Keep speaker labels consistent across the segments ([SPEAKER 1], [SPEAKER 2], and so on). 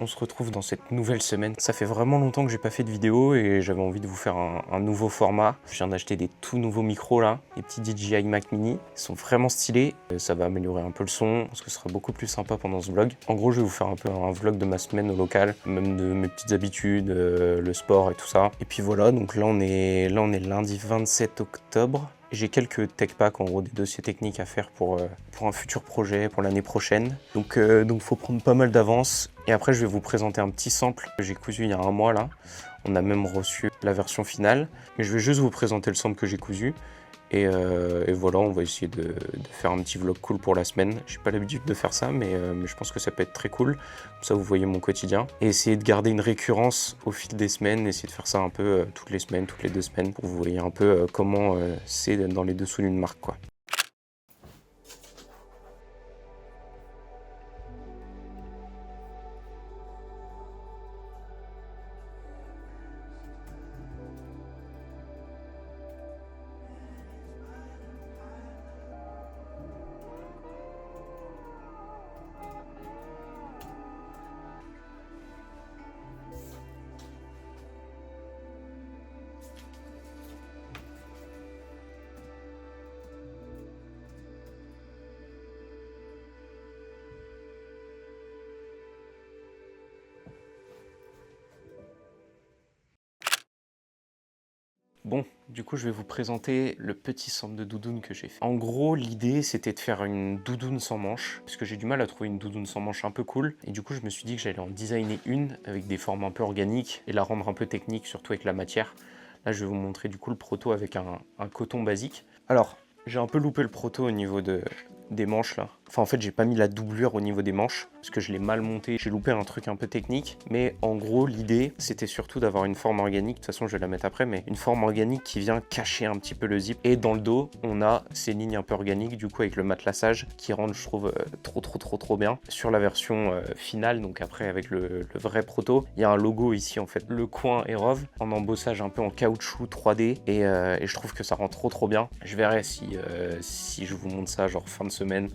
[SPEAKER 1] on se retrouve dans cette nouvelle semaine. Ça fait vraiment longtemps que j'ai pas fait de vidéo et j'avais envie de vous faire un nouveau format. Je viens d'acheter des tout nouveaux micros là, les petits DJI Mac Mini. Ils sont vraiment stylés. Ça va améliorer un peu le son, parce que ce sera beaucoup plus sympa pendant ce vlog. En gros, je vais vous faire un peu un vlog de ma semaine au local, même de mes petites habitudes, le sport et tout ça. Et puis voilà, donc là on est lundi 27 octobre. J'ai quelques tech packs, en gros des dossiers techniques à faire pour un futur projet, pour l'année prochaine. Donc faut prendre pas mal d'avance. Et après je vais vous présenter un petit sample que j'ai cousu il y a un mois là. On a même reçu la version finale. Mais je vais juste vous présenter le sample que j'ai cousu. Et voilà, on va essayer de faire un petit vlog cool pour la semaine. J'ai pas l'habitude de faire ça, mais je pense que ça peut être très cool. Comme ça, vous voyez mon quotidien. Et essayer de garder une récurrence au fil des semaines. Essayer de faire ça un peu toutes les semaines, toutes les 2 semaines, pour que vous voyez un peu comment c'est dans les dessous d'une marque, quoi. Bon, du coup, je vais vous présenter le petit sample de doudoune que j'ai fait. En gros, l'idée, c'était de faire une doudoune sans manches, parce que j'ai du mal à trouver une doudoune sans manches un peu cool. Et du coup, je me suis dit que j'allais en designer une avec des formes un peu organiques et la rendre un peu technique, surtout avec la matière. Là, je vais vous montrer du coup le proto avec un coton basique. Alors, j'ai un peu loupé le proto au niveau des manches là. Enfin, en fait, j'ai pas mis la doublure au niveau des manches parce que je l'ai mal monté. J'ai loupé un truc un peu technique. Mais en gros, l'idée, c'était surtout d'avoir une forme organique. De toute façon, je vais la mettre après, mais une forme organique qui vient cacher un petit peu le zip. Et dans le dos, on a ces lignes un peu organiques, du coup, avec le matelassage qui rendent, je trouve, trop bien. Sur la version finale, donc après, avec le vrai proto, il y a un logo ici, en fait. Le coin est rove, en embossage un peu en caoutchouc 3D. Et je trouve que ça rend trop bien. Je verrai si je vous montre ça, genre fin de semaine,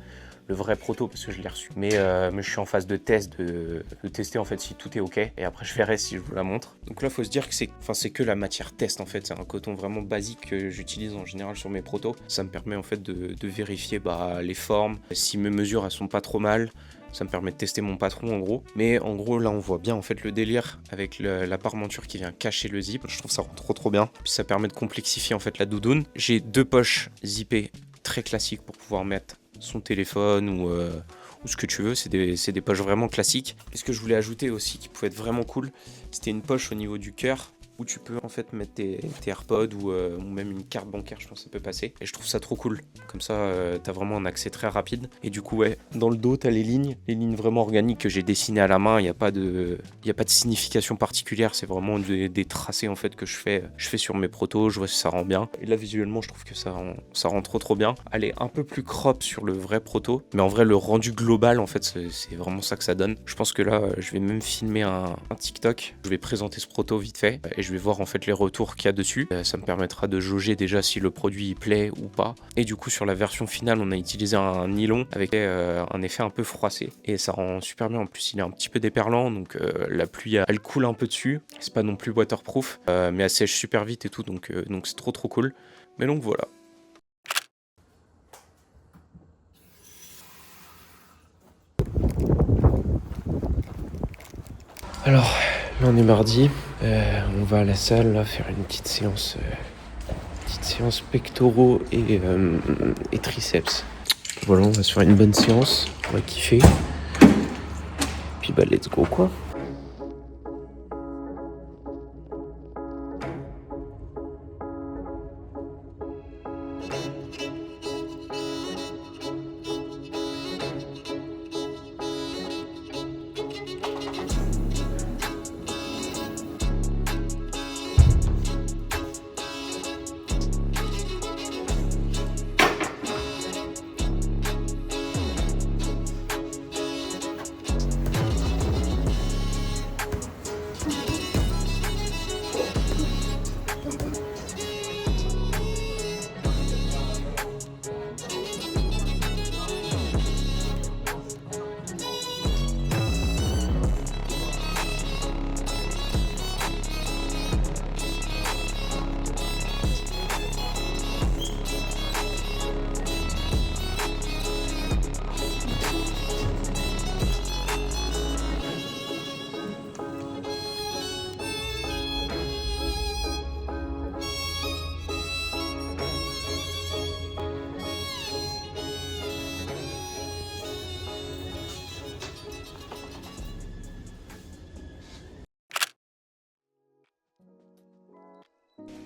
[SPEAKER 1] le vrai proto, parce que je l'ai reçu. Mais je suis en phase de test, de tester en fait si tout est ok. Et après je verrai si je vous la montre. Donc là faut se dire que c'est que la matière test en fait. C'est un coton vraiment basique que j'utilise en général sur mes protos. Ça me permet en fait de vérifier les formes, si mes mesures elles sont pas trop mal. Ça me permet de tester mon patron en gros. Mais en gros là on voit bien en fait le délire avec la parmenture qui vient cacher le zip. Je trouve ça rend trop bien. Puis ça permet de complexifier en fait la doudoune. J'ai 2 poches zippées très classiques pour pouvoir mettre son téléphone ou ce que tu veux. C'est des poches vraiment classiques. Et ce que je voulais ajouter aussi qui pouvait être vraiment cool, c'était une poche au niveau du cœur où tu peux en fait mettre tes AirPods ou même une carte bancaire, je pense que ça peut passer. Et je trouve ça trop cool. Comme ça, t'as vraiment un accès très rapide. Et du coup, ouais, dans le dos, t'as les lignes vraiment organiques que j'ai dessinées à la main. Il n'y a pas de signification particulière. C'est vraiment des tracés en fait que je fais sur mes protos. Je vois si ça rend bien. Et là, visuellement, je trouve que ça rend trop bien. Elle est un peu plus crop sur le vrai proto. Mais en vrai, le rendu global, en fait, c'est vraiment ça que ça donne. Je pense que là, je vais même filmer un TikTok. Je vais présenter ce proto vite fait. Et je vais voir en fait les retours qu'il y a dessus. Ça me permettra de jauger déjà si le produit il plaît ou pas. Et du coup sur la version finale on a utilisé un nylon avec un effet un peu froissé. Et ça rend super bien. En plus il est un petit peu déperlant. Donc la pluie elle coule un peu dessus. C'est pas non plus waterproof. Mais elle sèche super vite et tout. Donc c'est trop cool. Mais donc voilà. Alors là on est mardi. On va à la salle là, faire une petite séance pectoraux et triceps. Voilà, on va se faire une bonne séance, on va kiffer. Puis let's go quoi.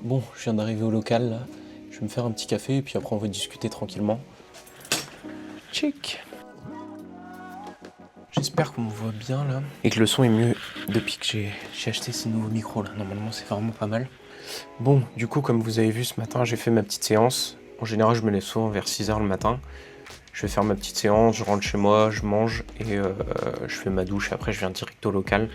[SPEAKER 1] Bon, je viens d'arriver au local là. Je vais me faire un petit café et puis après on va discuter tranquillement. Check. J'espère qu'on me voit bien là et que le son est mieux depuis que j'ai acheté ces nouveaux micros là. Normalement c'est vraiment pas mal. Bon, du coup comme vous avez vu ce matin j'ai fait ma petite séance. En général je me lève souvent vers 6 h le matin. Je vais faire ma petite séance, je rentre chez moi, je mange et je fais ma douche et après je viens direct au local.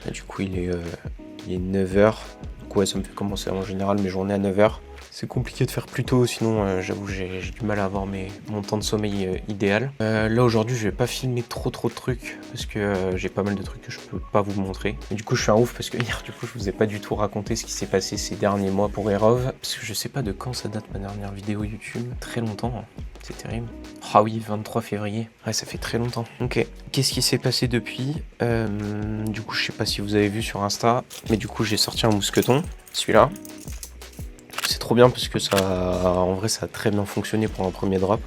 [SPEAKER 1] Là, du coup il est 9 h. Donc ouais ça me fait commencer en général mes journées à 9 h. C'est compliqué de faire plus tôt, sinon j'avoue j'ai du mal à avoir mon temps de sommeil idéal. Là aujourd'hui je vais pas filmer trop de trucs parce que j'ai pas mal de trucs que je peux pas vous montrer. Et du coup je suis un ouf parce que hier du coup je vous ai pas du tout raconté ce qui s'est passé ces derniers mois pour Erov. Parce que je sais pas de quand ça date ma dernière vidéo YouTube. Très longtemps, hein. C'est terrible. Ah oui, 23 février. Ouais, ça fait très longtemps. Ok. Qu'est-ce qui s'est passé depuis Du coup je sais pas si vous avez vu sur Insta, mais du coup j'ai sorti un mousqueton, celui-là. C'est trop bien parce que en vrai ça a très bien fonctionné pour un premier drop,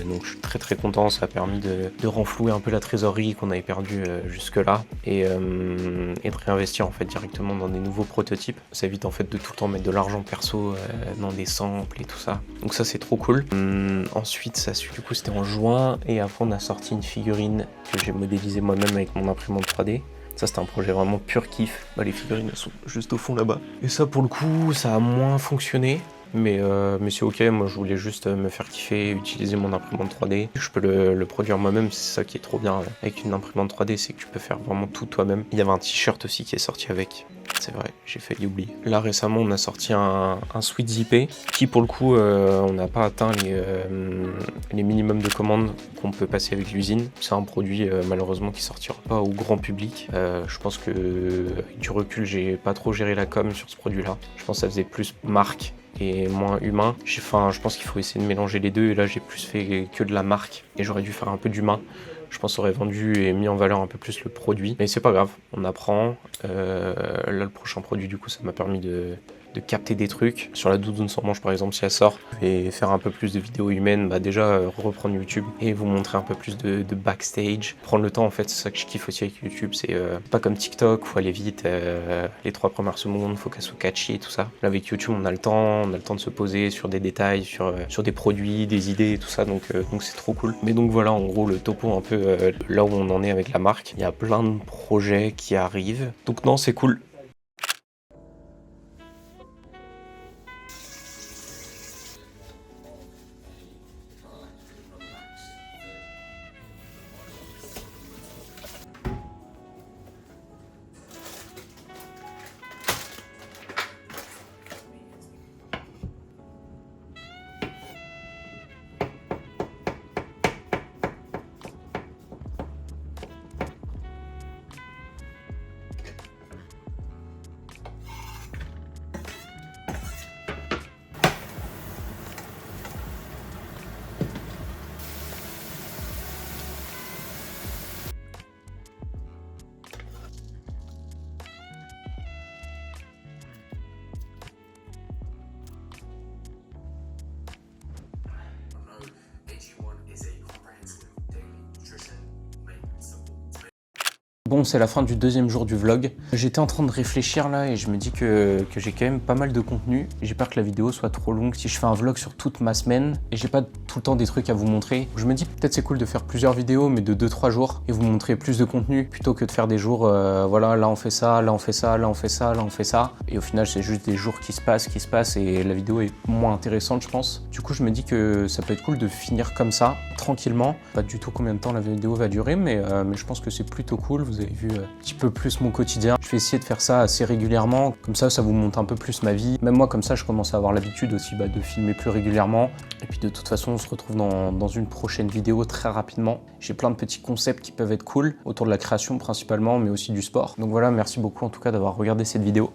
[SPEAKER 1] donc je suis très content, ça a permis de renflouer un peu la trésorerie qu'on avait perdue jusque là et de réinvestir en fait directement dans des nouveaux prototypes. Ça évite en fait de tout le temps mettre de l'argent perso dans des samples et tout ça, donc ça c'est trop cool. Ensuite du coup c'était en juin et après on a sorti une figurine que j'ai modélisée moi-même avec mon imprimante 3D. Ça c'était un projet vraiment pur kiff. Bah, les figurines elles sont juste au fond là-bas. Et ça pour le coup ça a moins fonctionné. Mais c'est ok, moi je voulais juste me faire kiffer, utiliser mon imprimante 3D. Je peux le produire moi-même, c'est ça qui est trop bien avec une imprimante 3D, c'est que tu peux faire vraiment tout toi-même. Il y avait un t-shirt aussi qui est sorti avec. C'est vrai, j'ai failli oublier. Là récemment on a sorti un sweat zippé qui pour le coup on n'a pas atteint les minimums de commandes qu'on peut passer avec l'usine. C'est un produit malheureusement qui sortira pas au grand public. Je pense que avec du recul j'ai pas trop géré la com sur ce produit là. Je pense que ça faisait plus marque et moins humain. Je pense qu'il faut essayer de mélanger les deux et là j'ai plus fait que de la marque et j'aurais dû faire un peu d'humain. Je pense qu'on aurait vendu et mis en valeur un peu plus le produit. Mais c'est pas grave, on apprend. Là, le prochain produit, du coup, ça m'a permis de capter des trucs. Sur la doudoune sans manche, par exemple, si elle sort, et faire un peu plus de vidéos humaines, bah déjà, reprendre YouTube et vous montrer un peu plus de backstage. Prendre le temps, en fait, c'est ça que je kiffe aussi avec YouTube. C'est pas comme TikTok, faut aller vite. Les 3 premières secondes, faut qu'elles soient catchy et tout ça. Là, avec YouTube, on a le temps de se poser sur des détails, sur des produits, des idées et tout ça. Donc c'est trop cool. Mais donc voilà, en gros, le topo un peu là où on en est avec la marque. Il y a plein de projets qui arrivent. Donc non, c'est cool. Bon, c'est la fin du deuxième jour du vlog. J'étais en train de réfléchir là et je me dis que j'ai quand même pas mal de contenu. J'ai peur que la vidéo soit trop longue si je fais un vlog sur toute ma semaine et j'ai pas tout le temps des trucs à vous montrer. Je me dis peut-être c'est cool de faire plusieurs vidéos mais de 2-3 jours et vous montrer plus de contenu plutôt que de faire des jours, voilà, là on fait ça, là on fait ça, là on fait ça, là on fait ça. Et au final c'est juste des jours qui se passent et la vidéo est moins intéressante je pense. Du coup je me dis que ça peut être cool de finir comme ça, tranquillement. Pas du tout combien de temps la vidéo va durer mais je pense que c'est plutôt cool. Vous avez vu un petit peu plus mon quotidien. Je vais essayer de faire ça assez régulièrement, comme ça vous montre un peu plus ma vie. Même moi comme ça je commence à avoir l'habitude aussi de filmer plus régulièrement. Et puis de toute façon on se retrouve dans une prochaine vidéo très rapidement. J'ai plein de petits concepts qui peuvent être cool, autour de la création principalement, mais aussi du sport. Donc voilà, merci beaucoup en tout cas d'avoir regardé cette vidéo.